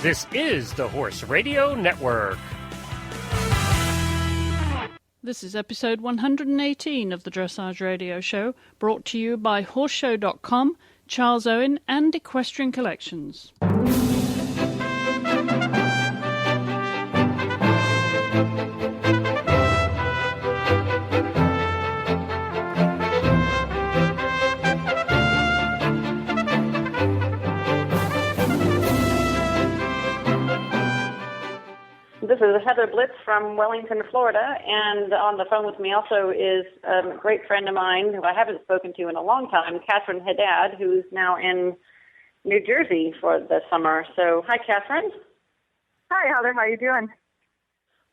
This is the Horse Radio Network. This is episode 118 of the Dressage Radio Show, brought to you by Horseshow.com, Charles Owen, and Equestrian Collections. This is Heather Blitz from Wellington, Florida, and on the phone with me also is a great friend of mine who I haven't spoken to in a long time, Catherine Haddad, who's now in New Jersey for the summer. So, hi, Catherine. Hi, Heather. How are you doing?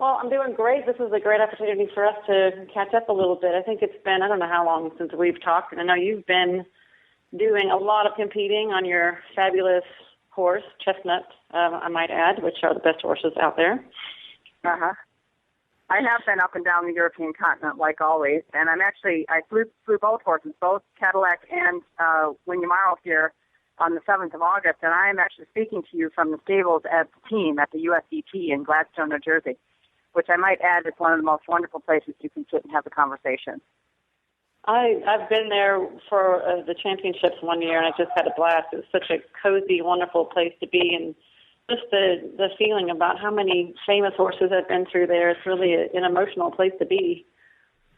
Well, I'm doing great. This is a great opportunity for us to catch up a little bit. I think it's been, I don't know how long since we've talked, and I know you've been doing a lot of competing on your fabulous horse, Chestnut, I might add, which are the best horses out there. Uh-huh. I have been up and down the European continent like always, and I flew both horses, both Cadillac and Winyamaro here on the 7th of August, and I am actually speaking to you from the stables at the team at the USDT in Gladstone, New Jersey, which I might add is one of the most wonderful places you can sit and have a conversation. I've been there for the championships one year, and I just had a blast. It was such a cozy, wonderful place to be, and just the feeling about how many famous horses have been through there. It's really an emotional place to be.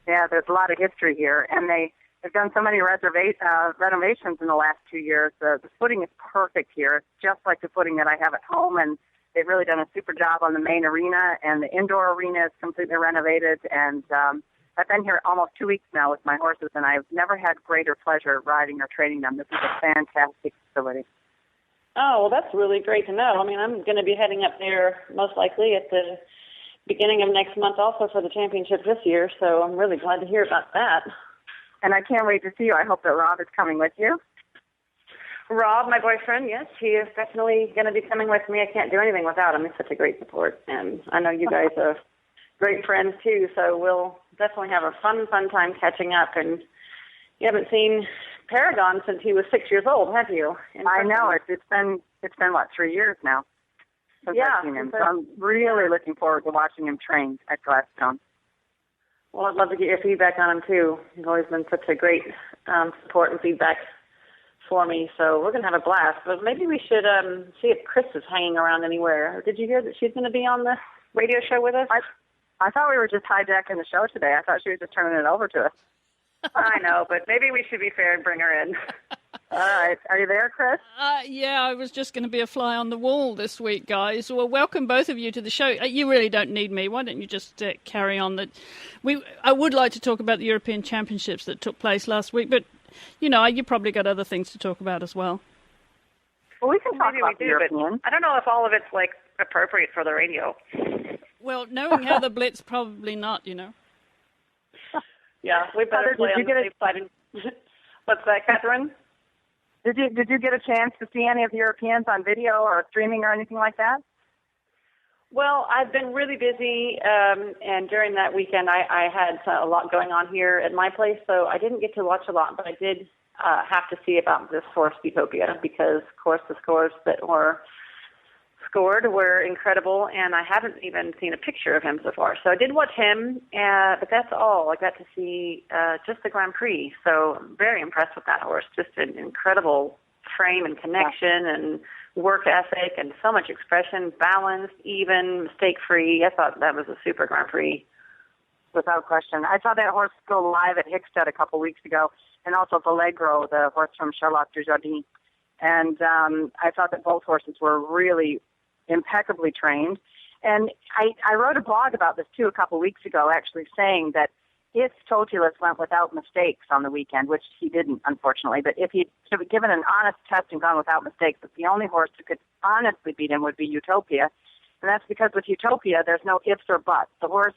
Yeah, there's a lot of history here, and they've done so many renovations in the last 2 years. The footing is perfect here. It's just like the footing that I have at home, and they've really done a super job on the main arena, and the indoor arena is completely renovated, and I've been here almost 2 weeks now with my horses, and I've never had greater pleasure riding or training them. This is a fantastic facility. Oh, well, that's really great to know. I mean, I'm going to be heading up there most likely at the beginning of next month also for the championship this year, so I'm really glad to hear about that. And I can't wait to see you. I hope that Rob is coming with you. Rob, my boyfriend, yes, he is definitely going to be coming with me. I can't do anything without him. He's such a great support, and I know you guys are great friends too, so we'll definitely have a fun time catching up. And you haven't seen Paragon since he was 6 years old, have you? I know. It's been what, 3 years now since I've seen him. So I'm really looking forward to watching him train at Gladstone. Well, I'd love to get your feedback on him too. He's always been such a great support and feedback for me. So we're going to have a blast. But maybe we should see if Chris is hanging around anywhere. Did you hear that she's going to be on the radio show with us? I thought we were just hijacking the show today. I thought she was just turning it over to us. I know, but maybe we should be fair and bring her in. All right. Are you there, Chris? Yeah, I was just going to be a fly on the wall this week, guys. Well, welcome both of you to the show. You really don't need me. Why don't you just carry on? I would like to talk about the European Championships that took place last week, but, you probably got other things to talk about as well. Well, we can talk about the European. But I don't know if all of it's, appropriate for the radio. Well, knowing how the Blitz, probably not, Yeah, we better play on the safe side. What's that, Catherine? Did you get a chance to see any of the Europeans on video or streaming or anything like that? Well, I've been really busy, and during that weekend I had a lot going on here at my place, so I didn't get to watch a lot, but I did have to see about this horse, Utopia, because, of course, the scores that were scored were incredible, and I haven't even seen a picture of him so far. So I did watch him, but that's all. I got to see just the Grand Prix, so I'm very impressed with that horse. Just an incredible frame and connection and work ethic and so much expression, balanced, even, mistake-free. I thought that was a super Grand Prix. Without question. I saw that horse go live at Hickstead a couple weeks ago, and also Valegro, the horse from Charlotte Dujardin. And I thought that both horses were really impeccably trained. And I wrote a blog about this, too, a couple weeks ago, actually saying that if Totulus went without mistakes on the weekend, which he didn't, unfortunately, but if he'd given an honest test and gone without mistakes, that the only horse who could honestly beat him would be Utopia. And that's because with Utopia, there's no ifs or buts. The horse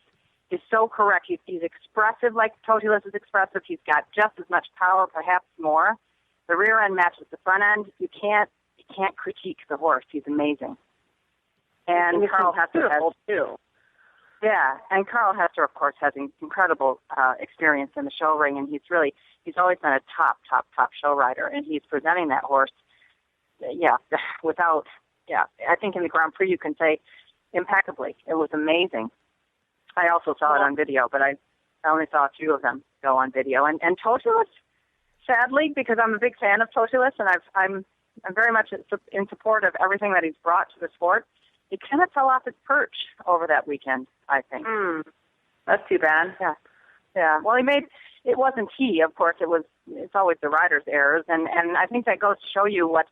is so correct. He's expressive like Totulus is expressive. He's got just as much power, perhaps more. The rear end matches the front end. You can't critique the horse. He's amazing. And Carl Hester has too. Yeah, and Carl Hester, of course, has incredible experience in the show ring, and he's always been a top show rider, and he's presenting that horse, without I think in the Grand Prix you can say impeccably. It was amazing. I also saw it on video, but I only saw a few of them go on video. And Totulus, sadly, because I'm a big fan of Totulus, and I'm very much in support of everything that he's brought to the sport, he kind of fell off his perch over that weekend, I think. That's too bad. Yeah. Well, it wasn't he, of course. It's always the rider's errors, and I think that goes to show you what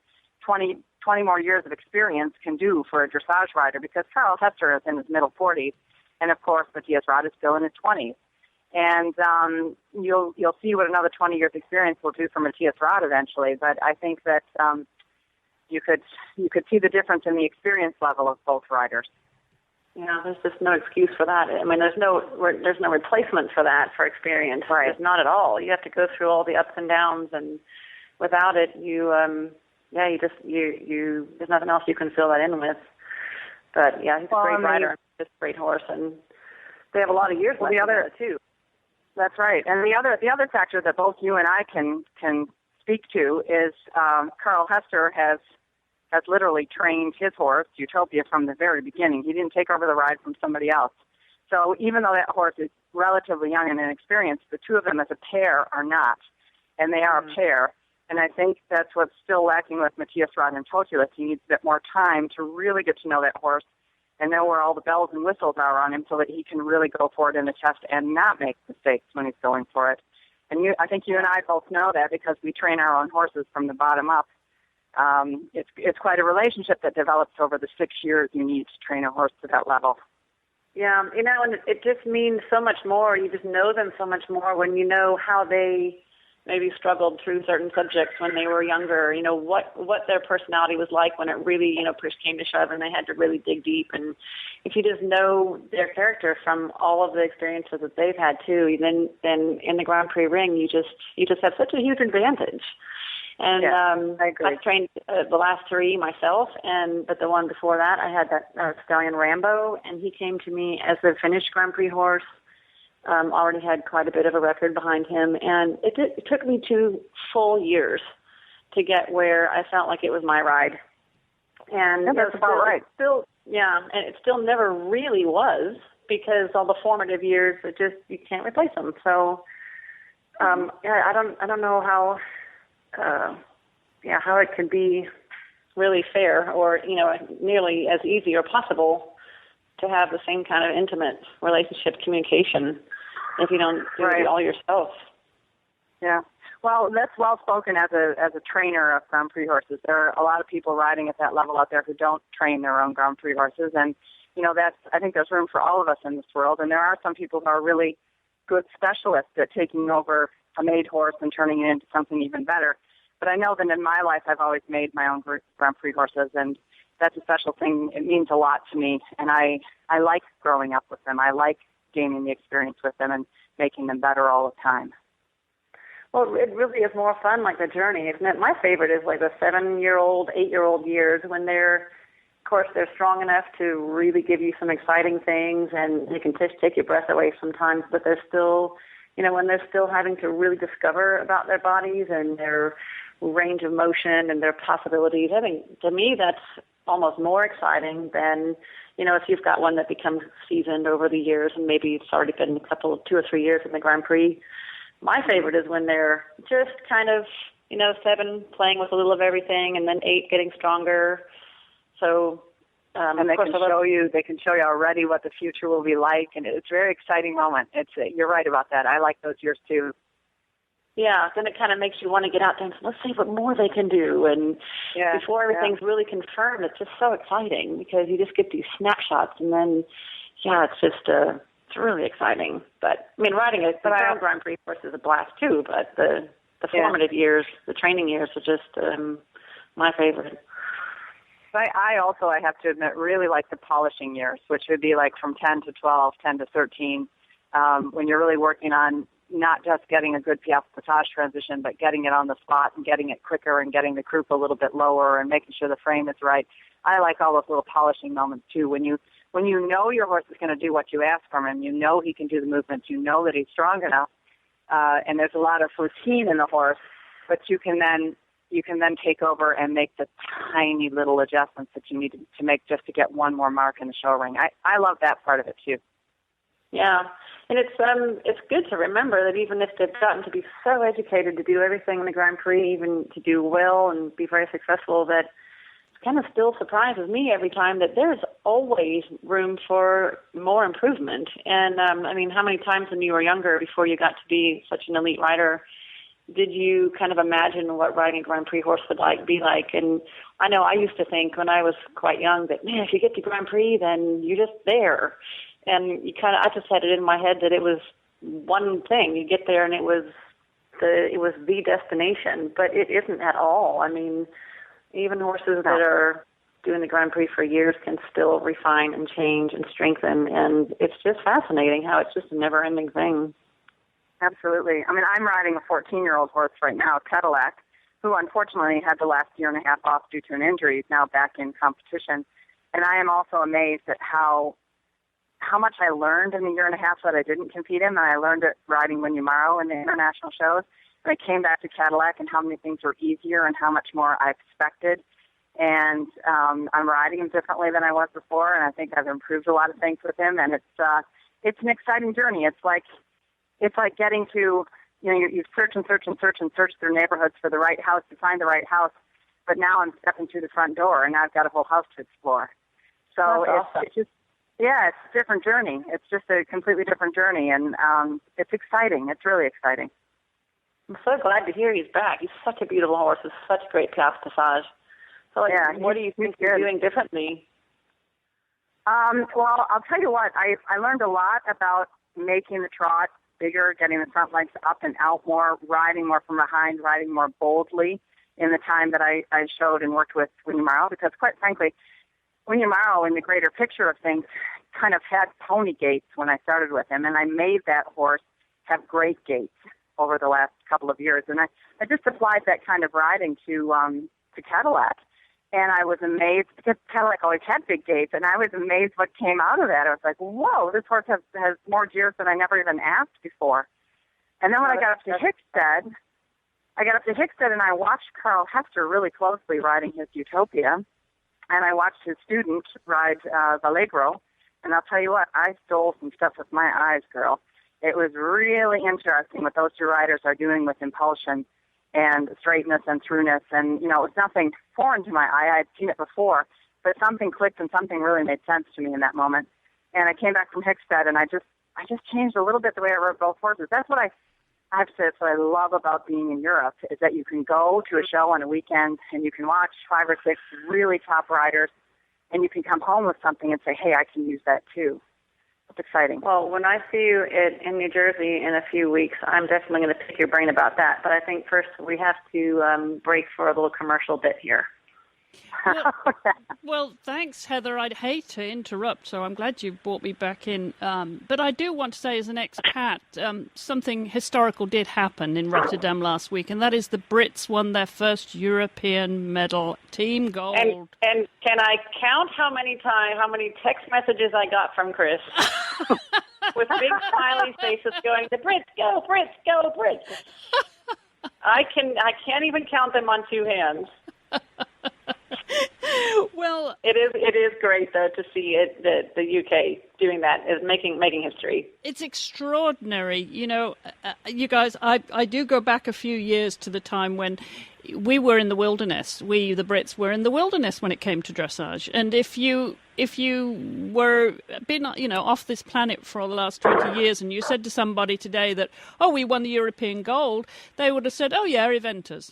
20 more years of experience can do for a dressage rider, because Karl Hester is in his middle 40s, and of course Matthias Rad is still in his 20s. And you'll see what another 20 years experience will do for Matthias Rad eventually. But I think that you could see the difference in the experience level of both riders. Yeah, there's just no excuse for that. I mean, there's no replacement for that, for experience. Right. There's not at all. You have to go through all the ups and downs, and without it, there's nothing else you can fill that in with. But yeah, he's a great rider, just a great horse, and they have a lot of years left together too. That's right. And the other factor that both you and I can speak to is Karl Hester has literally trained his horse, Utopia, from the very beginning. He didn't take over the ride from somebody else. So even though that horse is relatively young and inexperienced, the two of them as a pair are not. And they are a pair. And I think that's what's still lacking with Matthias Rad and Totulus. He needs a bit more time to really get to know that horse and know where all the bells and whistles are on him so that he can really go for it in the test and not make mistakes when he's going for it. And I think you and I both know that because we train our own horses from the bottom up. It's quite a relationship that develops over the 6 years you need to train a horse to that level. Yeah, and it just means so much more. You just know them so much more when you know how they maybe struggled through certain subjects when they were younger, what their personality was like when it really, push came to shove and they had to really dig deep. And if you just know their character from all of the experiences that they've had too, then in the Grand Prix ring, you just have such a huge advantage. And I agree. I've trained the last three myself, but the one before that, I had that stallion Rambo, and he came to me as a finished Grand Prix horse. Already had quite a bit of a record behind him, and it took me 2 full years to get where I felt like it was my ride. And that's about right. And it still never really was, because all the formative years, you can't replace them. So, I don't know how it can be really fair or nearly as easy or possible to have the same kind of intimate relationship communication if you don't do it all yourself. Yeah. Well, that's well spoken as a trainer of Grand Prix horses. There are a lot of people riding at that level out there who don't train their own Grand Prix horses, and I think there's room for all of us in this world. And there are some people who are really good specialists at taking over a made horse and turning it into something even better. But I know that in my life I've always made my own Grand Prix horses, and that's a special thing. It means a lot to me, and I like growing up with them. I like gaining the experience with them and making them better all the time. Well, it really is more fun, like the journey, isn't it? My favorite is like the 7-year-old, 8-year-old years when they're strong enough to really give you some exciting things, and they can just take your breath away sometimes, but they're still, when they're still having to really discover about their bodies and their range of motion and their possibilities. I think, to me, that's almost more exciting than, if you've got one that becomes seasoned over the years and maybe it's already been 2 or 3 years in the Grand Prix. My favorite is when they're just kind of, 7 playing with a little of everything, and then 8 getting stronger. So, and they can show you already what the future will be like, and it's a very exciting moment. You're right about that. I like those years too. Yeah, then it kind of makes you want to get out there and say, let's see what more they can do. And before everything's really confirmed, it's just so exciting because you just get these snapshots, and then, it's really exciting. But, I mean, riding a Grand Prix horse is a blast too, but the formative years, the training years are just my favorite. I also, I have to admit, really like the polishing years, which would be like from 10 to 12, 10 to 13, when you're really working on not just getting a good piaffe-passage transition, but getting it on the spot and getting it quicker and getting the croup a little bit lower and making sure the frame is right. I like all those little polishing moments too. When you know your horse is going to do what you ask from him, he can do the movements, that he's strong enough, and there's a lot of routine in the horse, but you can then you can then take over and make the tiny little adjustments that you need to make just to get one more mark in the show ring. I love that part of it too. Yeah, and it's good to remember that even if they've gotten to be so educated to do everything in the Grand Prix, even to do well and be very successful, that it kind of still surprises me every time that there's always room for more improvement. And I mean, how many times when you were younger, before you got to be such an elite rider, did you kind of imagine what riding a Grand Prix horse would be like? And I know I used to think when I was quite young that, man, if you get to Grand Prix, then you're just there. And I just had it in my head that it was one thing. You get there and it was the destination, but it isn't at all. I mean, even horses that are doing the Grand Prix for years can still refine and change and strengthen, and it's just fascinating how it's just a never-ending thing. Absolutely. I mean, I'm riding a 14-year-old horse right now, Cadillac, who unfortunately had the last year and a half off due to an injury. He's now back in competition, and I am also amazed at how much I learned in the year and a half that I didn't compete in, and I learned it riding Win-Yamaro in the international shows. And I came back to Cadillac and how many things were easier and how much more I expected. And I'm riding him differently than I was before, and I think I've improved a lot of things with him. And it's an exciting journey. It's like getting to, you search through neighborhoods for the right house to find the right house. But now I'm stepping through the front door, and I've got a whole house to explore. So it's just. Yeah, it's a different journey. It's just a completely different journey, and it's exciting. It's really exciting. I'm so glad to hear he's back. He's such a beautiful horse with such great passage. So, what do you think you're doing differently? Well, I'll tell you what. I learned a lot about making the trot bigger, getting the front legs up and out more, riding more from behind, riding more boldly in the time that I showed and worked with Win-Yamaro, because quite frankly, Win-Yamaro, in the greater picture of things, kind of had pony gaits when I started with him, and I made that horse have great gaits over the last couple of years. And I just applied that kind of riding to Cadillac, and I was amazed, because Cadillac always had big gaits, and I was amazed what came out of that. I was like, whoa, this horse has more gears than I never even asked before. And then when I got up to Hickstead, and I watched Carl Hester really closely riding his Utopia, and I watched his student ride Vallegro, and I'll tell you what, I stole some stuff with my eyes, girl. It was really interesting what those two riders are doing with impulsion and straightness and throughness, and, it was nothing foreign to my eye. I had seen it before, but something clicked and something really made sense to me in that moment. And I came back from Hickstead, and I just changed a little bit the way I rode both horses. That's what I have to say, it's what I love about being in Europe, is that you can go to a show on a weekend and you can watch 5 or 6 really top riders, and you can come home with something and say, hey, I can use that too. It's exciting. Well, when I see you in New Jersey in a few weeks, I'm definitely going to pick your brain about that. But I think first we have to break for a little commercial bit here. Well, thanks, Heather. I'd hate to interrupt, so I'm glad you brought me back in. But I do want to say, as an expat, something historical did happen in Rotterdam last week, and that is the Brits won their first European medal, team gold. And can I count how many text messages I got from Chris with big smiley faces going, "The Brits, go Brits, go Brits." I can't even count them on 2 hands. Well, it is great though to see the UK doing that, is making history. It's extraordinary, you guys. I do go back a few years to the time when we were in the wilderness. We, the Brits, were in the wilderness when it came to dressage. And if you were been off this planet for the last 20 years, and you said to somebody today that, oh, we won the European gold, they would have said, oh yeah, eventers.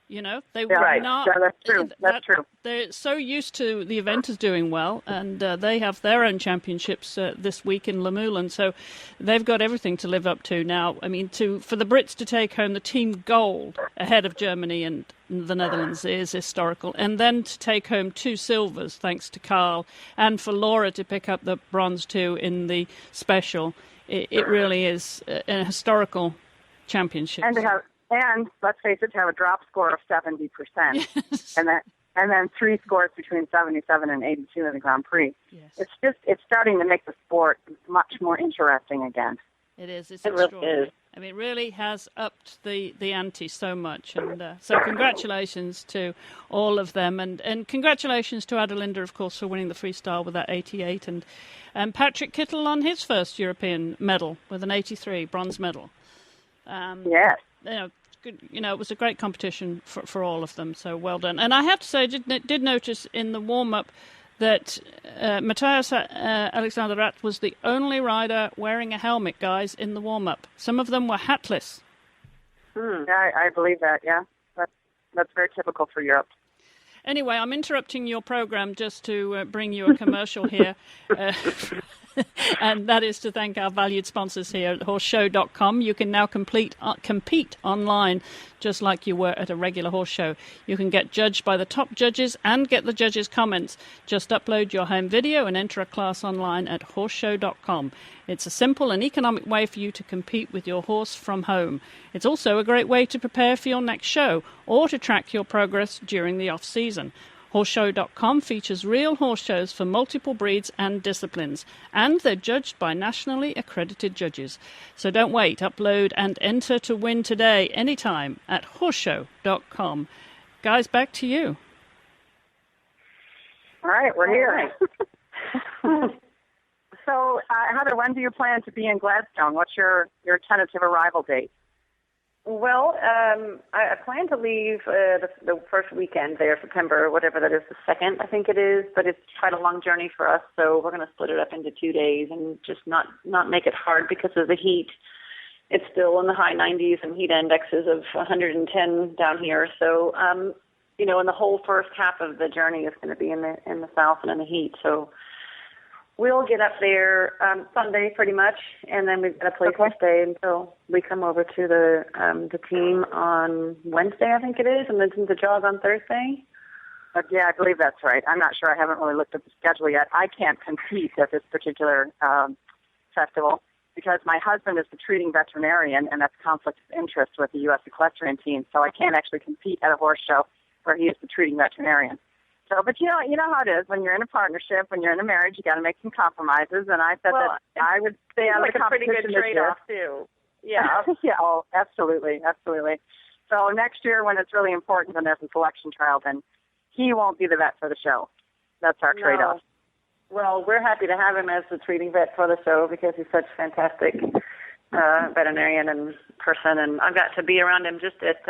They were not. Yeah, that's true. That's true. They're so used to the eventers doing well, and they have their own championships this week in Lamoulan, so they've got everything to live up to now. I mean, for the Brits to take home the team gold ahead of Germany and the Netherlands is historical, and then to take home 2 silvers thanks to Carl, and for Laura to pick up the bronze too in the special, it really is a historical championship. And let's face it, to have a drop score of 70%, yes. and then 3 scores between 77 and 82 in the Grand Prix. Yes. It's starting to make the sport much more interesting again. It is. It's It really extraordinary. is. I mean, it really has upped the ante so much. And so congratulations to all of them. And congratulations to Adelinda, of course, for winning the freestyle with that 88. And Patrick Kittle on his first European medal with an 83, bronze medal. Yes. Good. It was a great competition for all of them. So well done. And I have to say, I did notice in the warm-up that Matthias Alexander-Rath was the only rider wearing a helmet, guys, in the warm-up. Some of them were hatless. Yeah, I believe that, yeah. That's very typical for Europe. Anyway, I'm interrupting your program just to bring you a commercial here. And that is to thank our valued sponsors here at horseshow.com. You can now compete online just like you were at a regular horse show. You can get judged by the top judges and get the judges' comments. Just upload your home video and enter a class online at horseshow.com. It's a simple and economic way for you to compete with your horse from home. It's also a great way to prepare for your next show or to track your progress during the off-season. Horseshow.com features real horse shows for multiple breeds and disciplines, and they're judged by nationally accredited judges. So don't wait. Upload and enter to win today, anytime, at Horseshow.com. Guys, back to you. All right, we're here. So, Heather, when do you plan to be in Gladstone? What's your tentative arrival date? Well, I plan to leave the first weekend there, September, whatever that is, the 2nd, I think it is. But it's quite a long journey for us, so we're going to split it up into 2 days and just not make it hard because of the heat. It's still in the high 90s and heat indexes of 110 down here. So, and the whole first half of the journey is going to be in the south and in the heat. So we'll get up there Sunday pretty much, and then we've got a place to stay until we come over to the team on Wednesday, I think it is, and then the jog on Thursday. Yeah, I believe that's right. I'm not sure. I haven't really looked at the schedule yet. I can't compete at this particular festival because my husband is the treating veterinarian, and that's conflict of interest with the U.S. equestrian team, so I can't actually compete at a horse show where he is the treating veterinarian. So, but you know how it is when you're in a partnership, when you're in a marriage, you got to make some compromises. And I said that I would stay out of the competition. Like a pretty good trade-off too. Yeah. Yeah. Oh, absolutely. So next year, when it's really important, when there's a selection trial, then he won't be the vet for the show. That's our trade-off. Well, we're happy to have him as the treating vet for the show because he's such a fantastic veterinarian and person, and I got to be around him just at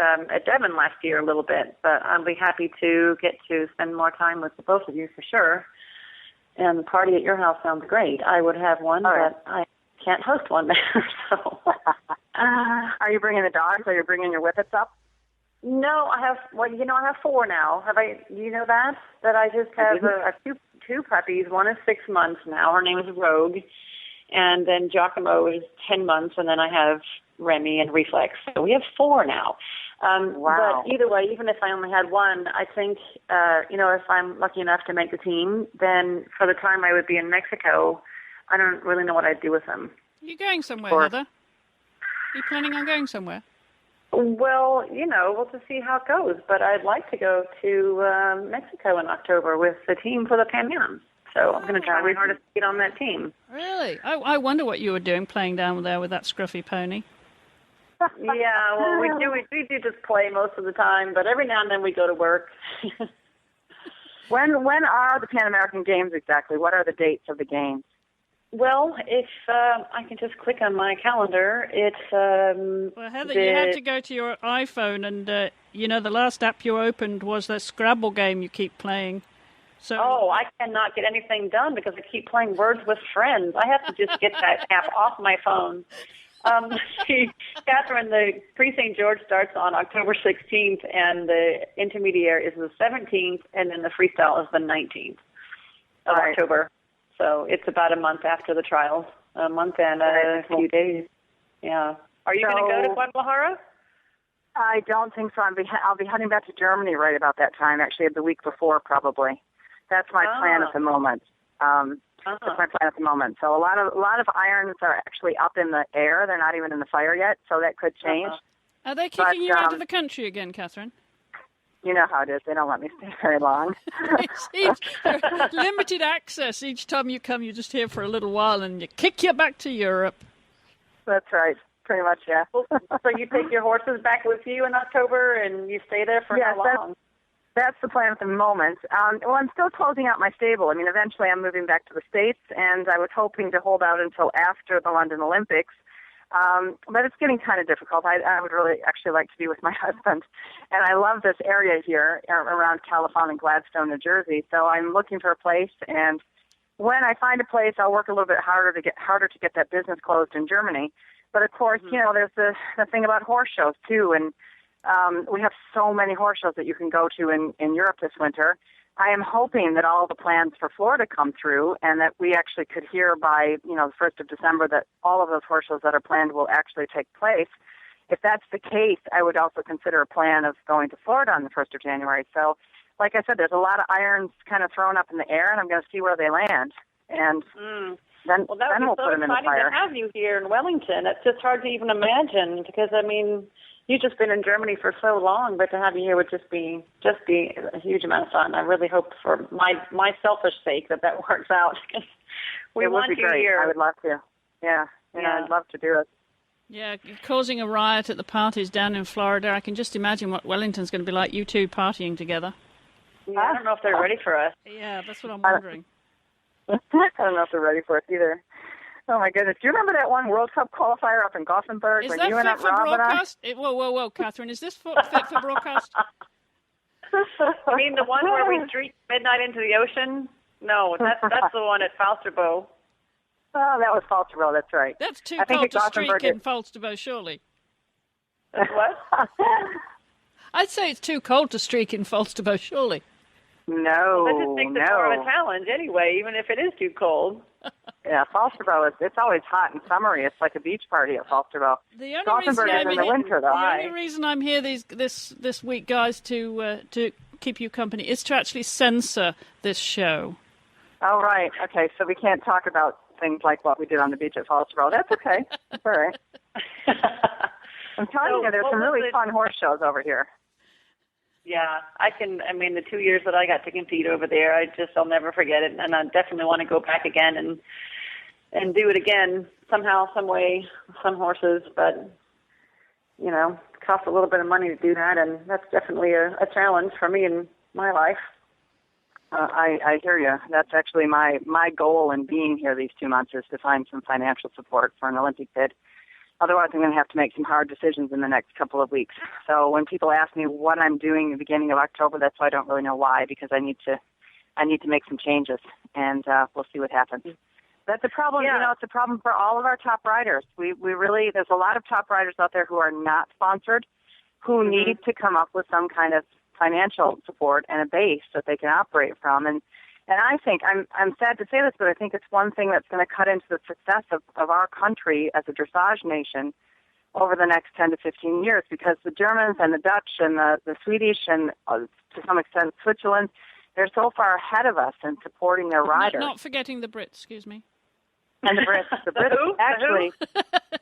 Devon last year a little bit, but I'll be happy to get to spend more time with the both of you for sure. And the party at your house sounds great. I would have one, but I can't host one there. So, are you bringing the dogs? Are you bringing your whippets up? No, I have. Well, I have 4 now. Have I? Do you know that? That I just have two puppies. One is 6 months now. Her name is Rogue. And then Giacomo is 10 months, and then I have Remy and Reflex. So we have 4 now. Wow. But either way, even if I only had one, I think, if I'm lucky enough to make the team, then for the time I would be in Mexico, I don't really know what I'd do with them. Are you going somewhere, Heather? Are you planning on going somewhere? Well, we'll just see how it goes. But I'd like to go to Mexico in October with the team for the Pan Am. So I'm going to try really hard to get on that team. Really? I wonder what you were doing playing down there with that scruffy pony. Yeah, well, we do just play most of the time, but every now and then we go to work. When are the Pan American Games exactly? What are the dates of the games? Well, if I can just click on my calendar, it's... well, Heather, you had to go to your iPhone, and, the last app you opened was that Scrabble game you keep playing. So, I cannot get anything done because I keep playing Words with Friends. I have to just get that app off my phone. Catherine, the Pre-St. George starts on October 16th, and the intermediate is the 17th, and then the freestyle is the 19th of October. So it's about a month after the trials, a month and a few days. Yeah. Are you going to go to Guadalajara? I don't think so. I'll be heading back to Germany right about that time, actually, the week before probably. That's my plan at the moment. That's my plan at the moment. So a lot of irons are actually up in the air. They're not even in the fire yet, so that could change. Are they kicking you out of the country again, Catherine? You know how it is. They don't let me stay very long. Limited access. Each time you come, you're just here for a little while, and you kick you back to Europe. That's right. Pretty much, yeah. So you take your horses back with you in October, and you stay there for how long? That's the plan at the moment. Well, I'm still closing out my stable. I mean, eventually I'm moving back to the States, and I was hoping to hold out until after the London Olympics. But it's getting kind of difficult. I would really actually like to be with my husband. And I love this area here around California and Gladstone, New Jersey. So I'm looking for a place, and when I find a place, I'll work a little bit harder to get that business closed in Germany. But of course, you know, there's the thing about horse shows too, and we have so many horse shows that you can go to in Europe this winter. I am hoping that all the plans for Florida come through, and that we actually could hear by, you know, the 1st of December that all of those horse shows that are planned will actually take place. If that's the case, I would also consider a plan of going to Florida on the 1st of January. So, like I said, there's a lot of irons kind of thrown up in the air, and I'm going to see where they land. And then we'll put them in the fire. Well, that would be so exciting to have you here in Wellington. It's just hard to even imagine because, I mean, you've just been in Germany for so long, but to have you here would just be a huge amount of fun. I really hope for my selfish sake that works out. It would be great. Here. I would love to. Yeah, I'd love to do it. Yeah, causing a riot at the parties down in Florida. I can just imagine what Wellington's going to be like, you two partying together. Yeah, I don't know if they're ready for us. Yeah, that's what I'm wondering. I don't know if they're ready for us either. Oh, my goodness. Do you remember that one World Cup qualifier up in Gothenburg? Is when that you fit and for broadcast? Whoa, Catherine. Is this fit for broadcast? I mean, the one where we streak midnight into the ocean? No, that's the one at Falsterbo. Oh, that was Falsterbo. That's right. That's too cold to streak in Falsterbo, surely. That's what? I'd say it's too cold to streak in Falsterbo, surely. No, I just think it's more of a challenge anyway, even if it is too cold. Yeah, Falsterbo, it's always hot and summery. It's like a beach party at Falsterbo. Gothenburg is in the winter, though. The only reason I'm here this week, guys, to keep you company is to actually censor this show. Oh, right. Okay, so we can't talk about things like what we did on the beach at Falsterbo. That's okay. That's all right. I'm telling you, there's some really fun horse shows over here. Yeah, I mean, the 2 years that I got to compete over there, I'll never forget it. And I definitely want to go back again and do it again somehow, some way, some horses. But, you know, it costs a little bit of money to do that. And that's definitely a challenge for me in my life. I hear you. That's actually my goal in being here these 2 months is to find some financial support for an Olympic bid. Otherwise, I'm going to have to make some hard decisions in the next couple of weeks. So when people ask me what I'm doing at the beginning of October, that's why I don't really know why, because I need to make some changes, and we'll see what happens. That's a problem. Yeah. You know, it's a problem for all of our top riders. We really, there's a lot of top riders out there who are not sponsored, who need to come up with some kind of financial support and a base that they can operate from. And I think, I'm sad to say this, but I think it's one thing that's going to cut into the success of our country as a dressage nation over the next 10 to 15 years, because the Germans and the Dutch and the Swedish and to some extent Switzerland, they're so far ahead of us in supporting their riders. Not forgetting the Brits, excuse me. And the Brits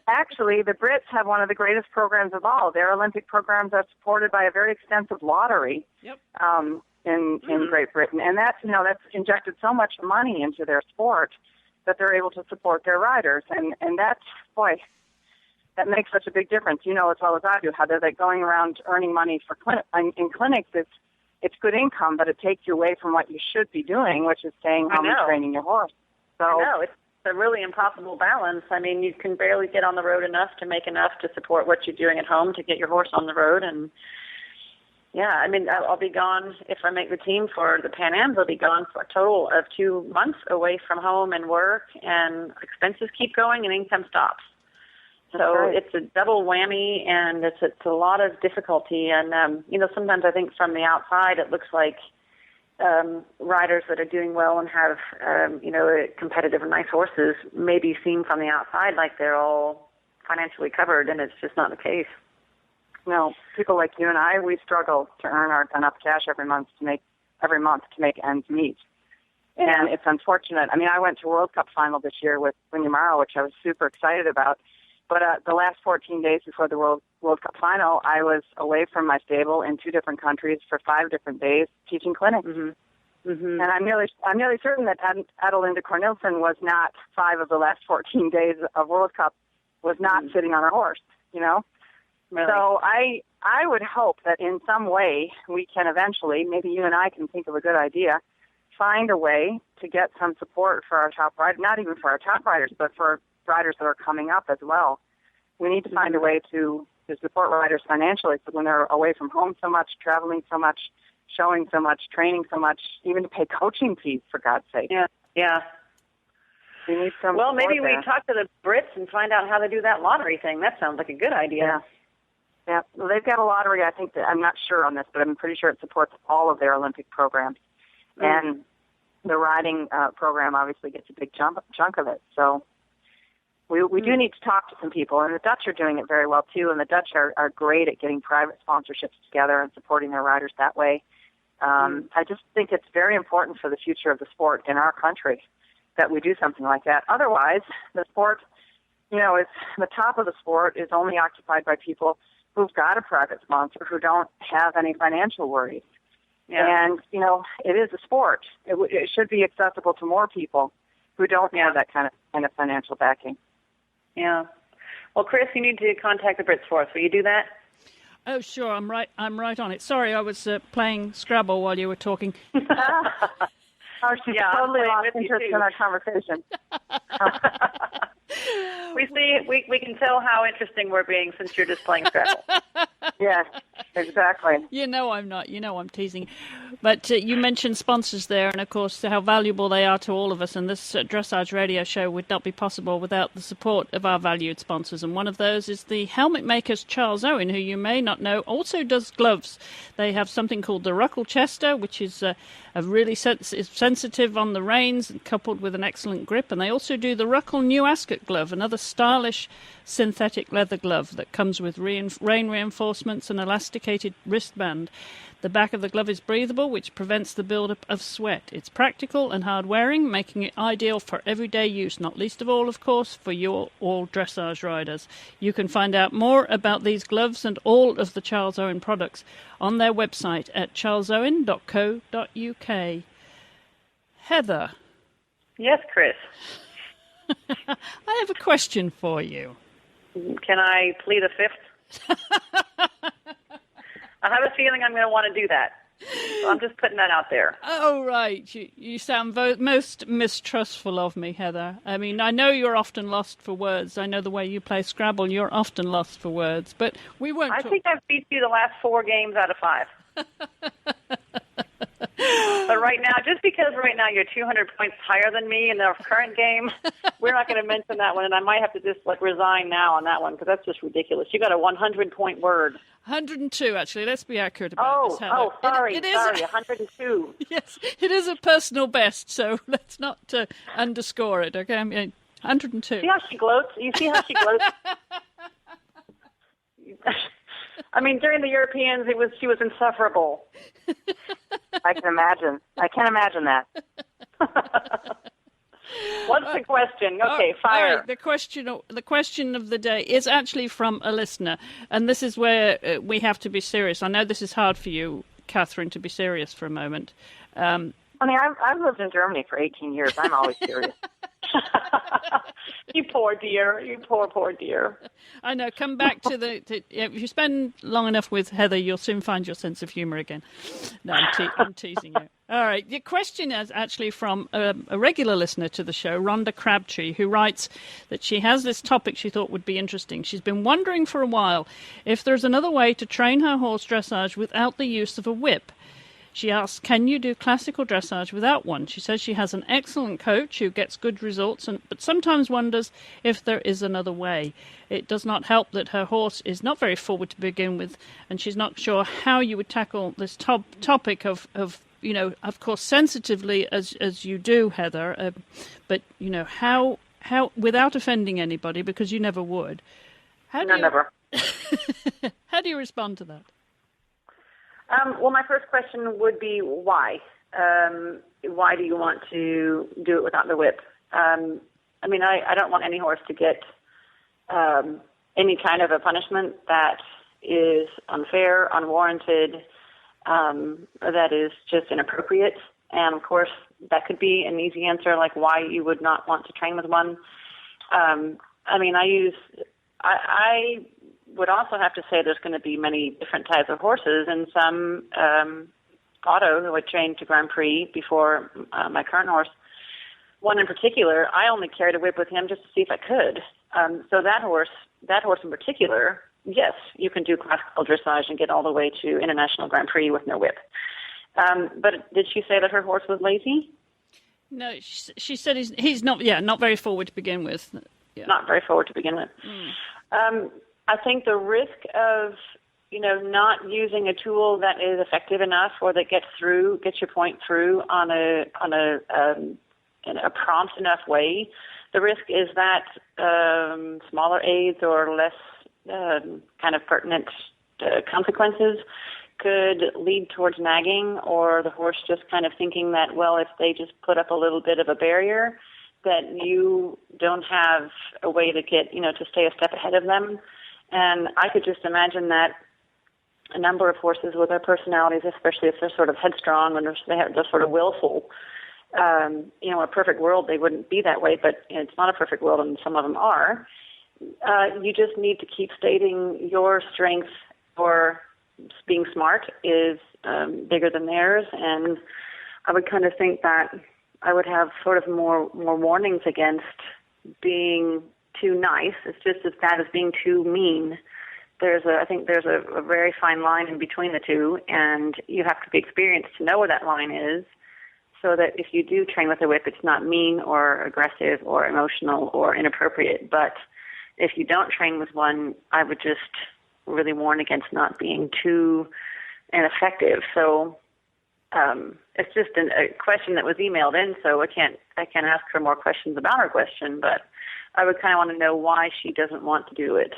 actually, the Brits have one of the greatest programs of all. Their Olympic programs are supported by a very extensive lottery. Yep. In Great Britain, and that's injected so much money into their sport that they're able to support their riders, and that's, boy, that makes such a big difference. You know as well as I do how they're going around earning money for in clinics. It's good income, but it takes you away from what you should be doing, which is staying home and training your horse. So I know it's a really impossible balance. I mean, you can barely get on the road enough to make enough to support what you're doing at home to get your horse on the road. And yeah, I mean, I'll be gone if I make the team for the Pan Ams. I'll be gone for a total of 2 months away from home and work, and expenses keep going and income stops. So it's a double whammy, and it's a lot of difficulty. And, you know, sometimes I think from the outside it looks like riders that are doing well and have, you know, competitive and nice horses maybe seem from the outside like they're all financially covered, and it's just not the case. No, people like you and I, we struggle to earn enough cash every month to make ends meet. Yeah. And it's unfortunate. I mean, I went to World Cup final this year with Winyamaro, which I was super excited about. But the last 14 days before the World Cup final, I was away from my stable in 2 different countries for 5 different days teaching clinics. Mm-hmm. Mm-hmm. And I'm nearly certain that Adelinda Cornelsen was not 5 of the last 14 days of World Cup was not sitting on her horse, you know? Really? So I would hope that in some way we can eventually, maybe you and I can think of a good idea, find a way to get some support for our top riders, not even for our top riders, but for riders that are coming up as well. We need to find a way to support riders financially, so when they're away from home so much, traveling so much, showing so much, training so much, even to pay coaching fees, for God's sake. Yeah. We need some well, maybe support there. we talk to the Brits and find out how to do that lottery thing. That sounds like a good idea. Yeah. Well, they've got a lottery. I think I'm not sure on this, but I'm pretty sure it supports all of their Olympic programs. And the riding program obviously gets a big chunk of it. So we do need to talk to some people, and the Dutch are doing it very well too. And the Dutch are great at getting private sponsorships together and supporting their riders that way. I just think it's very important for the future of the sport in our country that we do something like that. Otherwise, the sport, you know, is the top of the sport is only occupied by people who've got a private sponsor who don't have any financial worries. Yeah. And, you know, it is a sport. It should be accessible to more people who don't have that kind of financial backing. Yeah. Well, Chris, you need to contact the Brits for us. Will you do that? Oh, sure. I'm right on it. Sorry, I was playing Scrabble while you were talking. Oh, she's totally lost interest in our conversation. We can tell how interesting we're being since you're just playing Scrabble. Yes, exactly. You know I'm not. You know I'm teasing. But you mentioned sponsors there, and of course how valuable they are to all of us. And this Dressage radio show would not be possible without the support of our valued sponsors. And one of those is the helmet makers Charles Owen, who you may not know, also does gloves. They have something called the Ruckle Chester, which is a really sensitive on the reins, coupled with an excellent grip. And they also do the Ruckle New Ascot glove, another stylish synthetic leather glove that comes with rain reinforcements and elasticated wristband. The back of the glove is breathable, which prevents the buildup of sweat. It's practical and hard-wearing, making it ideal for everyday use, not least of all, of course, for you all dressage riders. You can find out more about these gloves and all of the Charles Owen products on their website at charlesowen.co.uk. Heather. Yes, Chris. I have a question for you. Can I plead a fifth? I have a feeling I'm going to want to do that. So I'm just putting that out there. Oh, right. You sound most mistrustful of me, Heather. I mean, I know you're often lost for words. I know the way you play Scrabble, you're often lost for words. But we won't I think I've beat you the last 4 games out of 5. But right now, just because right now you're 200 points higher than me in the current game, we're not going to mention that one, and I might have to just resign now on that one because that's just ridiculous. You got a 100-point word. 102, actually. Let's be accurate about this, Heather. Sorry, 102. Yes, it is a personal best, so let's not underscore it, okay? I mean, 102. See how she gloats? You see how she gloats? I mean, during the Europeans, she was insufferable. I can imagine. I can't imagine that. What's the question? Okay, fire. All right, the question of the day is actually from a listener, and this is where we have to be serious. I know this is hard for you, Catherine, to be serious for a moment. I mean, I've lived in Germany for 18 years. I'm always serious. You poor dear. You poor dear. I know. Come back to if you spend long enough with Heather, you'll soon find your sense of humour again. No, I'm teasing you. All right. The question is actually from a regular listener to the show, Rhonda Crabtree, who writes that she has this topic she thought would be interesting. She's been wondering for a while if there's another way to train her horse dressage without the use of a whip. She asks, can you do classical dressage without one? She says she has an excellent coach who gets good results, but sometimes wonders if there is another way. It does not help that her horse is not very forward to begin with, and she's not sure how you would tackle this topic of of course, sensitively as you do, Heather, but, how without offending anybody, because you never would. Never. How do you respond to that? Well, my first question would be why? Why do you want to do it without the whip? I mean, I don't want any horse to get any kind of a punishment that is unfair, unwarranted, that is just inappropriate. And, of course, that could be an easy answer, like why you would not want to train with one. I mean, I use I would also have to say there's going to be many different types of horses, and some Otto, who I trained to Grand Prix before my current horse, one in particular, I only carried a whip with him just to see if I could. So that horse in particular, yes, you can do classical dressage and get all the way to International Grand Prix with no whip. But did she say that her horse was lazy? No, she said he's not very forward to begin with. Yeah. Not very forward to begin with. I think the risk of not using a tool that is effective enough or that gets your point through in a prompt enough way, the risk is that smaller aids or less kind of pertinent consequences could lead towards nagging, or the horse just kind of thinking that, well, if they just put up a little bit of a barrier, that you don't have a way to get, to stay a step ahead of them. And I could just imagine that a number of horses with their personalities, especially if they're sort of headstrong and they're sort of willful, in a perfect world, they wouldn't be that way, but it's not a perfect world, and some of them are. You just need to keep stating your strength or being smart is bigger than theirs, and I would kind of think that I would have sort of more warnings against being too nice. It's just as bad as being too mean. I think there's a very fine line in between the two, and you have to be experienced to know where that line is, so that if you do train with a whip, it's not mean or aggressive or emotional or inappropriate. But if you don't train with one, I would just really warn against not being too ineffective. So it's just a question that was emailed in, so I can't ask her more questions about her question, but I would kind of want to know why she doesn't want to do it.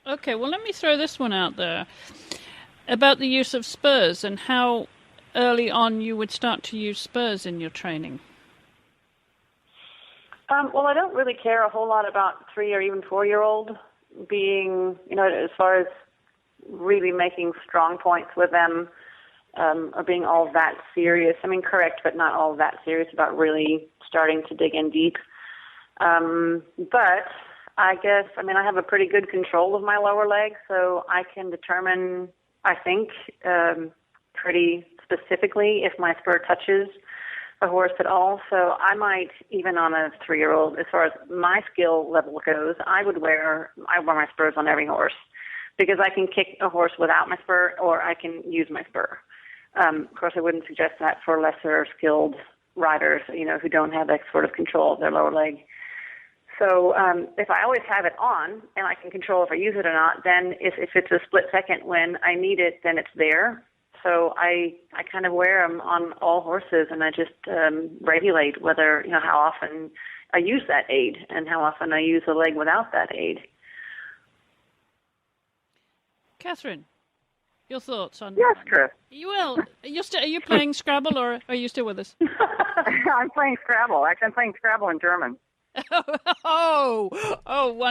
Okay, well, let me throw this one out there about the use of spurs and how early on you would start to use spurs in your training. Well, I don't really care a whole lot about 3 or even 4-year-old being, as far as really making strong points with them, or being all that serious. I mean, correct, but not all that serious about really starting to dig in deep. But I guess, I have a pretty good control of my lower leg, so I can determine, I think, pretty specifically if my spur touches a horse at all. So I might, even on a 3-year-old, as far as my skill level goes, I wear my spurs on every horse, because I can kick a horse without my spur, or I can use my spur. Of course, I wouldn't suggest that for lesser skilled riders, who don't have that sort of control of their lower leg. So if I always have it on and I can control if I use it or not, then if it's a split second when I need it, then it's there. So I kind of wear them on all horses, and I just regulate whether, how often I use that aid and how often I use the leg without that aid. Catherine, your thoughts on... Yes, Chris. Are you playing Scrabble, or are you still with us? I'm playing Scrabble. Actually, I'm playing Scrabble in German. One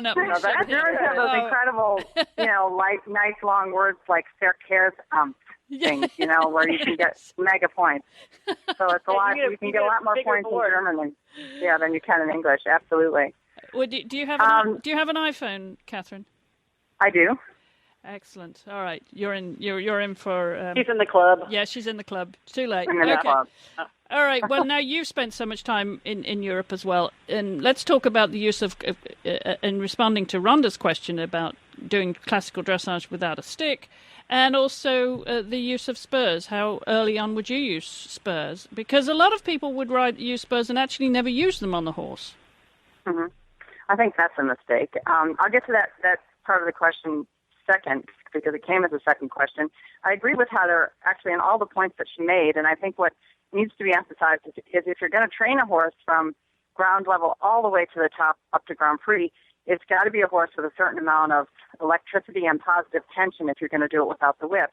up. That Germans have those incredible, nice long words like Verkehrsamt things, where you can get mega points. So it's a lot. You can get a lot more points in German than you can in English. Absolutely. Well, do you have an iPhone, Catherine? I do. Excellent. All right, you're in for. She's in the club. Yeah, she's in the club. Too late. I'm in the club. All right. Well, now you've spent so much time in Europe as well, and let's talk about the use of in responding to Rhonda's question about doing classical dressage without a stick, and also the use of spurs. How early on would you use spurs? Because a lot of people would use spurs and actually never use them on the horse. Mm-hmm. I think that's a mistake. I'll get to that part of the question second, because it came as a second question. I agree with Heather, actually, on all the points that she made, and I think what needs to be emphasized is if you're going to train a horse from ground level all the way to the top up to Grand Prix, it's got to be a horse with a certain amount of electricity and positive tension if you're going to do it without the whip.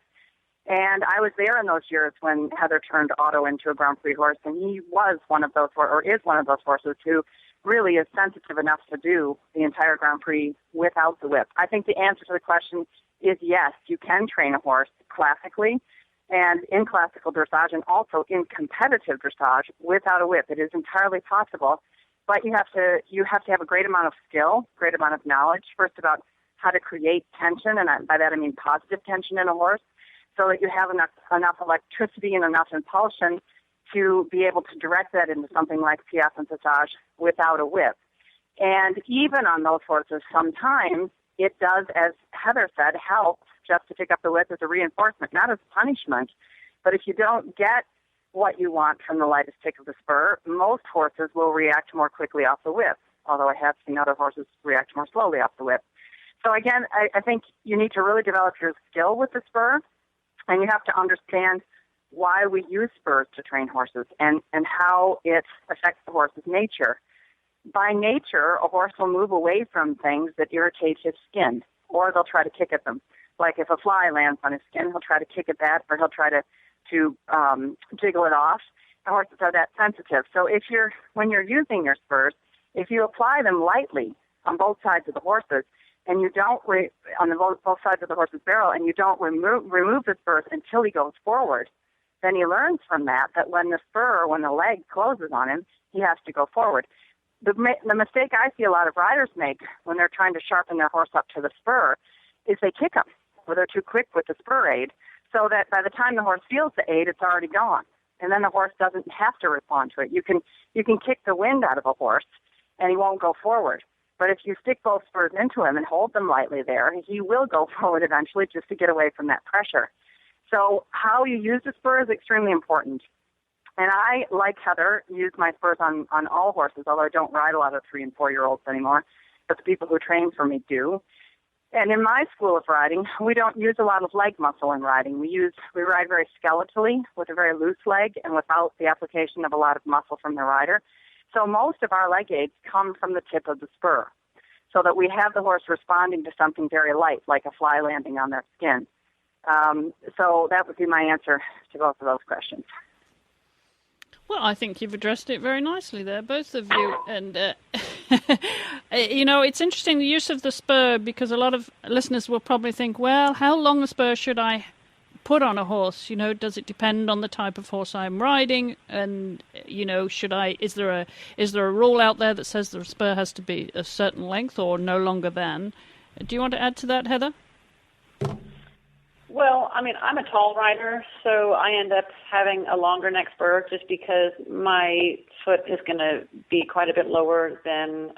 And I was there in those years when Heather turned Otto into a Grand Prix horse, and he was one of those, or is one of those horses who really is sensitive enough to do the entire Grand Prix without the whip. I think the answer to the question is yes, you can train a horse classically and in classical dressage and also in competitive dressage without a whip. It is entirely possible. but you have to have a great amount of skill, great amount of knowledge, first about how to create tension, and by that I mean positive tension in a horse, so that you have enough electricity and enough impulsion to be able to direct that into something like piaffe and passage without a whip. And even on those horses, sometimes it does, as Heather said, help just to pick up the whip as a reinforcement, not as punishment. But if you don't get what you want from the lightest tick of the spur, most horses will react more quickly off the whip, although I have seen other horses react more slowly off the whip. So again, I think you need to really develop your skill with the spur, and you have to understand why we use spurs to train horses and how it affects the horse's nature. By nature, a horse will move away from things that irritate his skin, or they'll try to kick at them. Like if a fly lands on his skin, he'll try to kick at that, or he'll try to jiggle it off. The horses are that sensitive. So when you're using your spurs, if you apply them lightly on both sides of the horses, and you don't both sides of the horse's barrel, and you don't remove the spurs until he goes forward, then he learns from that when the leg closes on him, he has to go forward. The mistake I see a lot of riders make when they're trying to sharpen their horse up to the spur is they kick them, or they're too quick with the spur aid, so that by the time the horse feels the aid, it's already gone, and then the horse doesn't have to respond to it. You can kick the wind out of a horse, and he won't go forward. But if you stick both spurs into him and hold them lightly there, he will go forward eventually just to get away from that pressure. So how you use the spur is extremely important. And I, like Heather, use my spurs on all horses, although I don't ride a lot of 3- and 4-year-olds anymore, but the people who train for me do. And in my school of riding, we don't use a lot of leg muscle in riding. We ride very skeletally with a very loose leg and without the application of a lot of muscle from the rider. So most of our leg aids come from the tip of the spur, so that we have the horse responding to something very light, like a fly landing on their skin. So that would be my answer to both of those questions. Well, I think you've addressed it very nicely there, both of you. And, it's interesting, the use of the spur, because a lot of listeners will probably think, well, how long a spur should I put on a horse? Does it depend on the type of horse I'm riding? And, is there a rule out there that says the spur has to be a certain length or no longer than? Do you want to add to that, Heather? Well, I'm a tall rider, so I end up having a longer neck spur just because my foot is going to be quite a bit lower than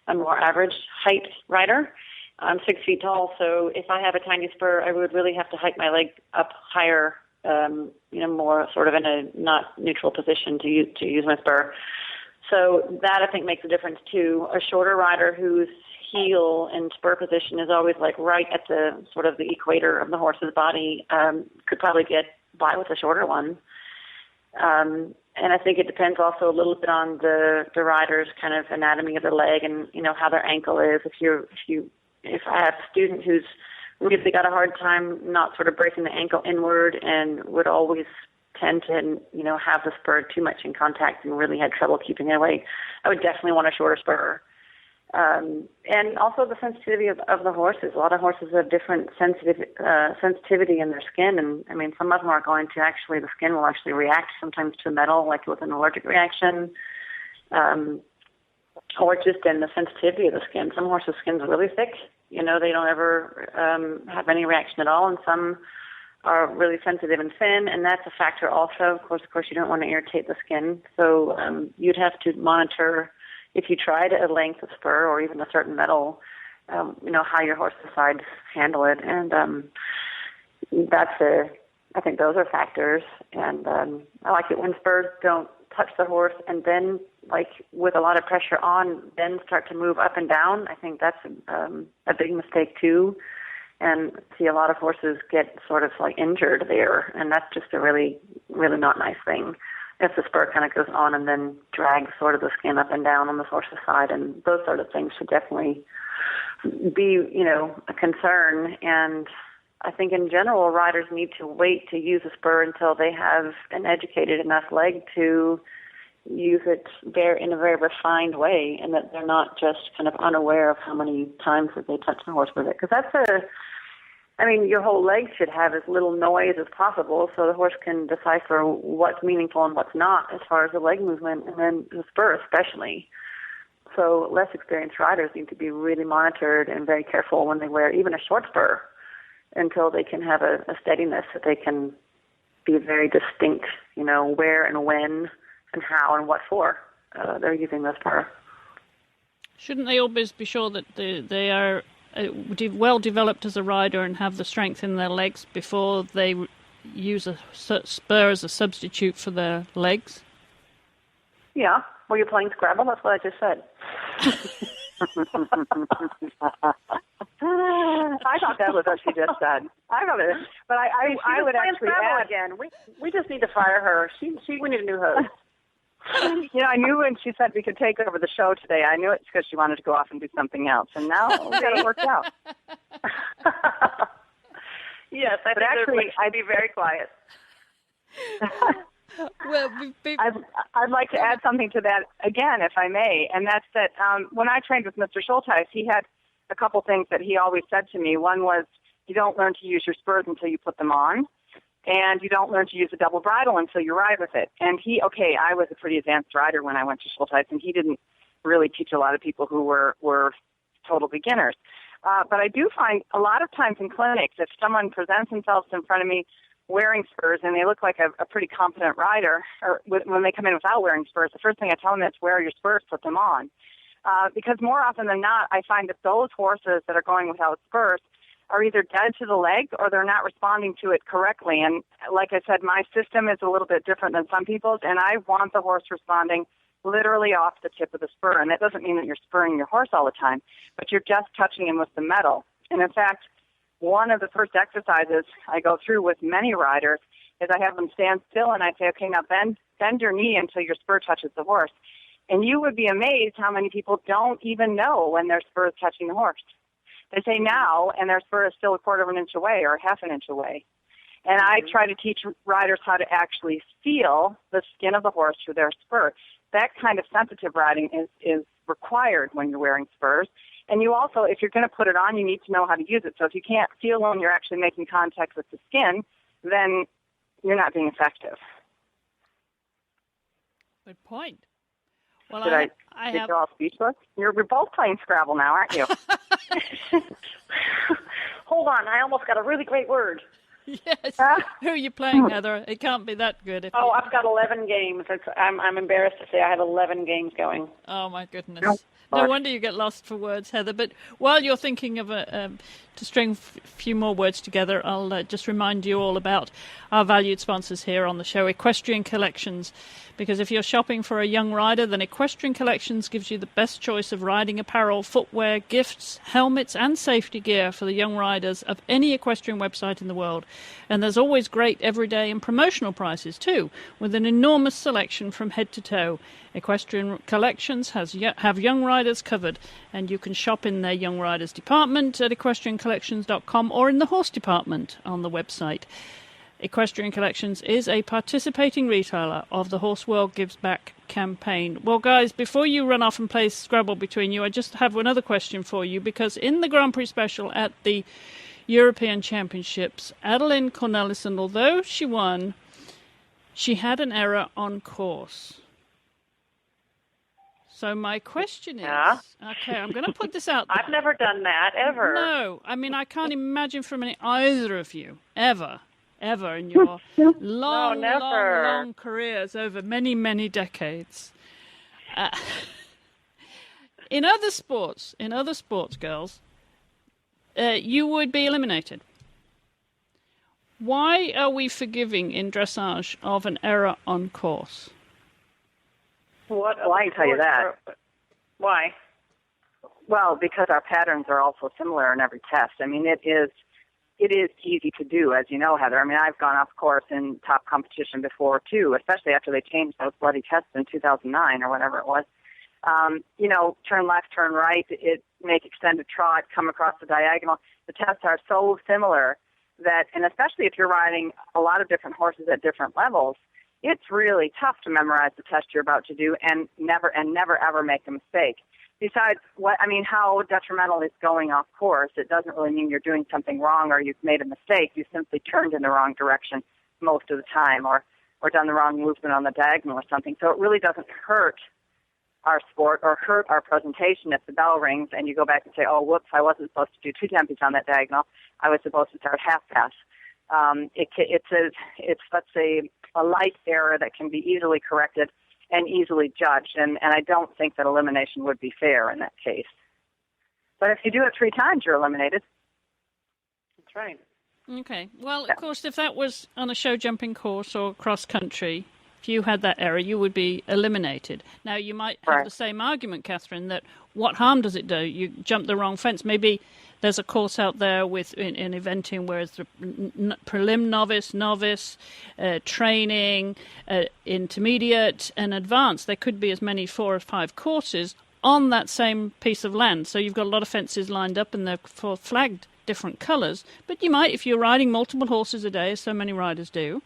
a more average height rider. I'm 6 feet tall, so if I have a tiny spur, I would really have to hike my leg up higher, more sort of in a not neutral position to use my spur. So that, I think, makes a difference, too. A shorter rider whose heel and spur position is always like right at the sort of the equator of the horse's body could probably get by with a shorter one. And I think it depends also a little bit on the rider's kind of anatomy of the leg and how their ankle is. If I have a student who's really got a hard time not sort of breaking the ankle inward and would always tend to have the spur too much in contact and really had trouble keeping it away, I would definitely want a shorter spur. And also the sensitivity of the horses. A lot of horses have different sensitivity in their skin, and some of them are going to the skin will actually react sometimes to metal, like with an allergic reaction, or just in the sensitivity of the skin. Some horses' skin's really thick. They don't ever have any reaction at all, and some are really sensitive and thin, and that's a factor also. Of course, you don't want to irritate the skin, so you'd have to monitor. If you tried a length of spur or even a certain metal, how your horse decides to handle it. And I think those are factors. And I like it when spurs don't touch the horse and then, like, with a lot of pressure on, then start to move up and down. I think that's a big mistake, too. And see a lot of horses get sort of, like, injured there. And that's just a really, really not nice thing. If the spur kind of goes on and then drags sort of the skin up and down on the horse's side, and those sort of things should definitely be, a concern. And I think in general, riders need to wait to use a spur until they have an educated enough leg to use it in a very refined way, and that they're not just kind of unaware of how many times that they touch the horse with it. Because I mean, your whole leg should have as little noise as possible so the horse can decipher what's meaningful and what's not as far as the leg movement, and then the spur especially. So less experienced riders need to be really monitored and very careful when they wear even a short spur until they can have a steadiness that they can be very distinct, where and when and how and what for they're using the spur. Shouldn't they always be sure that they are well developed as a rider and have the strength in their legs before they use a spur as a substitute for their legs? Yeah. Were you playing Scrabble? That's what I just said. I thought that was what she just said. I thought it, but I would actually add again. We just need to fire her. We need a new host. I knew when she said we could take over the show today, I knew it's because she wanted to go off and do something else, and now we got it worked out. Yes, I think actually I'd be very quiet. Well, I'd like to add something to that again, if I may, and that's that when I trained with Mr. Schultheis, he had a couple things that he always said to me. One was, you don't learn to use your spurs until you put them on, and you don't learn to use a double bridle until you ride with it. And I was a pretty advanced rider when I went to Schultheis, and he didn't really teach a lot of people who were total beginners. But I do find a lot of times in clinics, if someone presents themselves in front of me wearing spurs and they look like a pretty competent rider, or when they come in without wearing spurs, the first thing I tell them is wear your spurs, put them on. Because more often than not, I find that those horses that are going without spurs are either dead to the leg or they're not responding to it correctly. And like I said, my system is a little bit different than some people's, and I want the horse responding literally off the tip of the spur. And that doesn't mean that you're spurring your horse all the time, but you're just touching him with the metal. And in fact, one of the first exercises I go through with many riders is I have them stand still and I say, okay, now bend your knee until your spur touches the horse. And you would be amazed how many people don't even know when their spur is touching the horse. They say now, and their spur is still a quarter of an inch away or half an inch away. And I try to teach riders how to actually feel the skin of the horse through their spur. That kind of sensitive riding is required when you're wearing spurs. And you also, if you're going to put it on, you need to know how to use it. So if you can't feel when you're actually making contact with the skin, then you're not being effective. Good point. Well, Did you all speechless? We're both playing Scrabble now, aren't you? Hold on, I almost got a really great word. Yes. Who are you playing, Heather? It can't be that good. I've got 11 games. I'm embarrassed to say I have 11 games going. Oh, my goodness. No wonder you get lost for words, Heather. But while you're thinking of to string a few more words together, I'll just remind you all about our valued sponsors here on the show, Equestrian Collections. Because if you're shopping for a young rider, then Equestrian Collections gives you the best choice of riding apparel, footwear, gifts, helmets, and safety gear for the young riders of any equestrian website in the world. And there's always great everyday and promotional prices too, with an enormous selection from head to toe. Equestrian Collections have young riders covered, and you can shop in their young riders department at equestriancollections.com or in the horse department on the website. Equestrian Collections is a participating retailer of the Horse World Gives Back campaign. Well, guys, before you run off and play Scrabble between you, I just have another question for you, because in the Grand Prix Special at the European Championships, Adeline Cornelissen, although she won, she had an error on course. So my question is, okay, I'm going to put this out there. I've never done that, ever. No, I mean, I can't imagine from either of you, ever in your long careers over many, many decades. In other sports, girls, you would be eliminated. Why are we forgiving in dressage of an error on course? Well, I can tell you that. Why? Well, because our patterns are also similar in every test. I mean, it is easy to do, as you know, Heather. I mean, I've gone off course in top competition before, too, especially after they changed those bloody tests in 2009 or whatever it was. Turn left, turn right, make extended trot, come across the diagonal. The tests are so similar that, and especially if you're riding a lot of different horses at different levels, it's really tough to memorize the test you're about to do and never ever make a mistake. Besides, how detrimental it's going off course. It doesn't really mean you're doing something wrong or you've made a mistake. You simply turned in the wrong direction most of the time, or done the wrong movement on the diagonal or something. So it really doesn't hurt our sport or hurt our presentation if the bell rings and you go back and say, oh, whoops, I wasn't supposed to do 2 tempies on that diagonal. I was supposed to start half pass. It's let's say, a light error that can be easily corrected and easily judged, and I don't think that elimination would be fair in that case. But if you do it 3 times, you're eliminated. That's right. Okay. Well, of course, if that was on a show jumping course or cross country, if you had that error, you would be eliminated. Now, you might have the same argument, Catherine, that what harm does it do? You jumped the wrong fence. Maybe there's a course out there in eventing where it's the prelim novice, training, intermediate, and advanced. There could be as many 4 or 5 courses on that same piece of land. So you've got a lot of fences lined up and they're flagged different colours. But you might, if you're riding multiple horses a day, as so many riders do,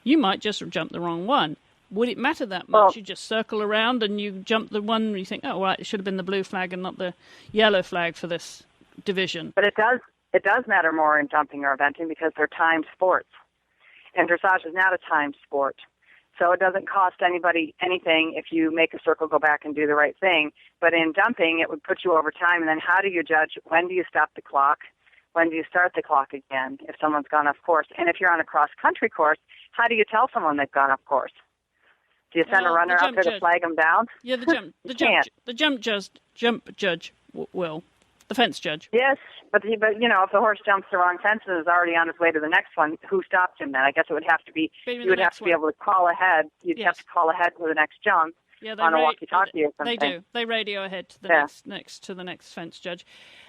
you might just jump the wrong one. Would it matter that much? Well, you just circle around and you jump the one you think, oh, right, it should have been the blue flag and not the yellow flag for this division. But it does matter more in jumping or eventing because they're timed sports. And dressage is not a timed sport. So it doesn't cost anybody anything if you make a circle go back and do the right thing. But in jumping, it would put you over time. And then how do you judge? When do you stop the clock? When do you start the clock again if someone's gone off course? And if you're on a cross-country course, how do you tell someone they've gone off course? Do you send a runner up there to flag them down? Yeah, the jump judge will. The fence judge. Yes, but if the horse jumps the wrong fence and is already on his way to the next one, who stopped him then? I guess it would have to be, you would have to be able to call ahead. You'd have to call ahead to the next jump on a walkie-talkie or something. They do. They radio ahead to the next fence judge.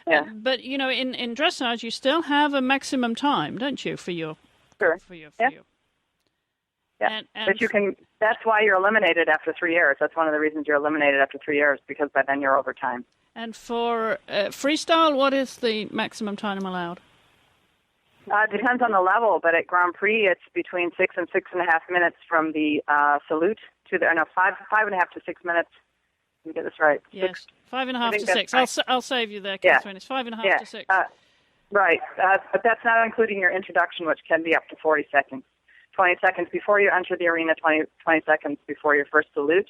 Yeah. But, in dressage, you still have a maximum time, don't you, for your... Sure. For you. Yeah, and but you can. That's why you're eliminated after 3 years. That's one of the reasons you're eliminated after 3 years, because by then you're over time. And for freestyle, what is the maximum time allowed? It depends on the level, but at Grand Prix, it's between 6 and 6.5 minutes from the salute to the 5.5 to 6 minutes. Let me get this right. Yes, 5.5 to 6. Right. I'll save you there, Catherine. It's 5.5 to 6. Right, but that's not including your introduction, which can be up to 40 seconds. 20 seconds before you enter the arena, 20 seconds before your first salute,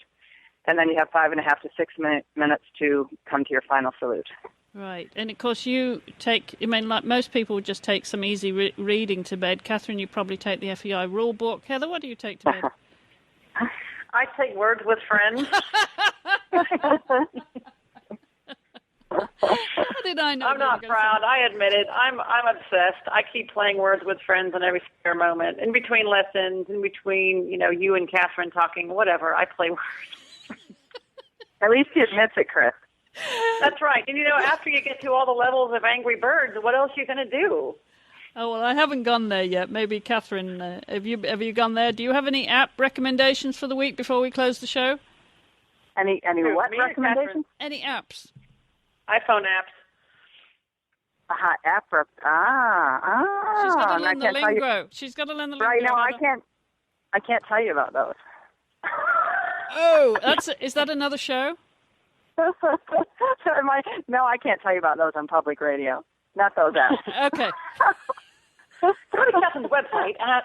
and then you have 5.5 to 6 minutes to come to your final salute. Right, and of course you take, like most people would just take some easy reading to bed. Catherine, you probably take the FEI rule book. Heather, what do you take to bed? I take Words with Friends. How did I know? I'm not proud. I admit it. I'm obsessed. I keep playing Words with Friends in every spare moment, in between lessons, in between you and Catherine talking, whatever. I play Words. At least he admits it, Chris. That's right. And after you get to all the levels of Angry Birds, what else are you going to do? Oh well, I haven't gone there yet. Maybe Catherine, have you gone there? Do you have any app recommendations for the week before we close the show? Any what recommendations? Any apps? iPhone apps. App. She's got to learn the lingo. She's got to learn the lingo. Right, no, I can't tell you about those. Oh, is that another show? No, I can't tell you about those on public radio. Not those apps. Okay. Go to Catherine's website at...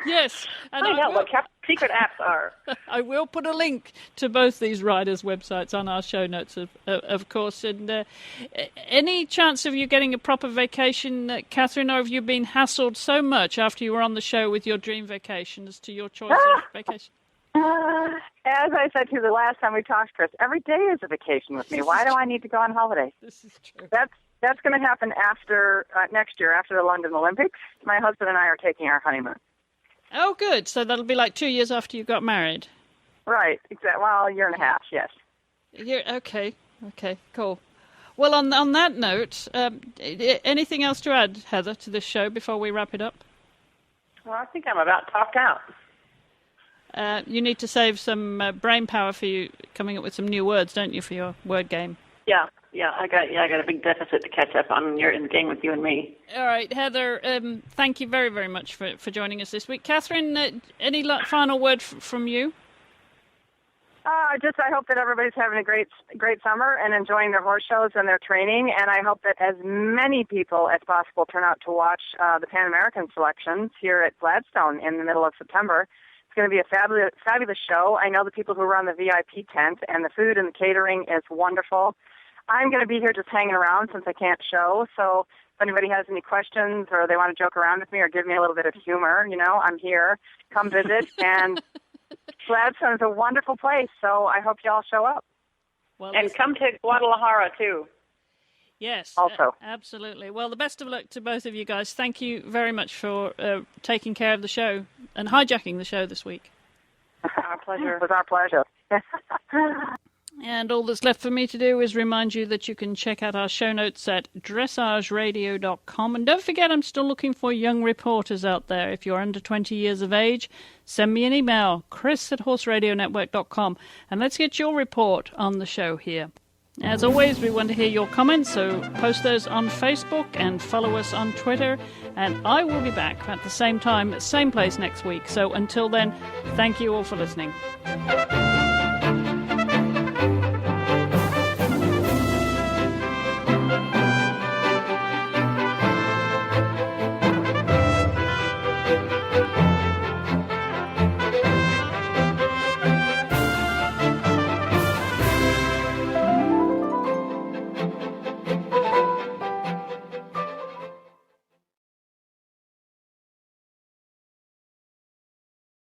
Yes. And find out what secret apps are. I will put a link to both these riders' websites on our show notes, of course. And any chance of you getting a proper vacation, Catherine, or have you been hassled so much after you were on the show with your dream vacation as to your choice of vacation? As I said to you the last time we talked, Chris, every day is a vacation with me. Why do I need to go on holiday? This is true. That's going to happen after next year, after the London Olympics. My husband and I are taking our honeymoon. Oh, good. So that'll be like 2 years after you got married. Right. Exactly. Well, a year and a half. Yes. Okay. Okay. Cool. Well, on that note, anything else to add, Heather, to this show before we wrap it up? Well, I think I'm about talked out. You need to save some brain power for you coming up with some new words, don't you, for your word game? Yeah. I got a big deficit to catch up on in the game with you and me. All right, Heather, thank you very, very much for joining us this week. Catherine, any final word from you? I hope that everybody's having a great summer and enjoying their horse shows and their training, and I hope that as many people as possible turn out to watch the Pan American selections here at Gladstone in the middle of September. It's going to be a fabulous show. I know the people who run the VIP tent, and the food and the catering is wonderful. I'm going to be here just hanging around since I can't show, so if anybody has any questions or they want to joke around with me or give me a little bit of humor, I'm here. Come visit, and Gladstone is a wonderful place, so I hope you all show up. Well, and come to Guadalajara, too. Yes, also. Absolutely. Well, the best of luck to both of you guys. Thank you very much for taking care of the show and hijacking the show this week. Our pleasure. It was our pleasure. And all that's left for me to do is remind you that you can check out our show notes at dressageradio.com. And don't forget, I'm still looking for young reporters out there. If you're under 20 years of age, send me an email, chris@horseradionetwork.com, and let's get your report on the show here. As always, we want to hear your comments, so post those on Facebook and follow us on Twitter. And I will be back at the same time, same place next week. So until then, thank you all for listening.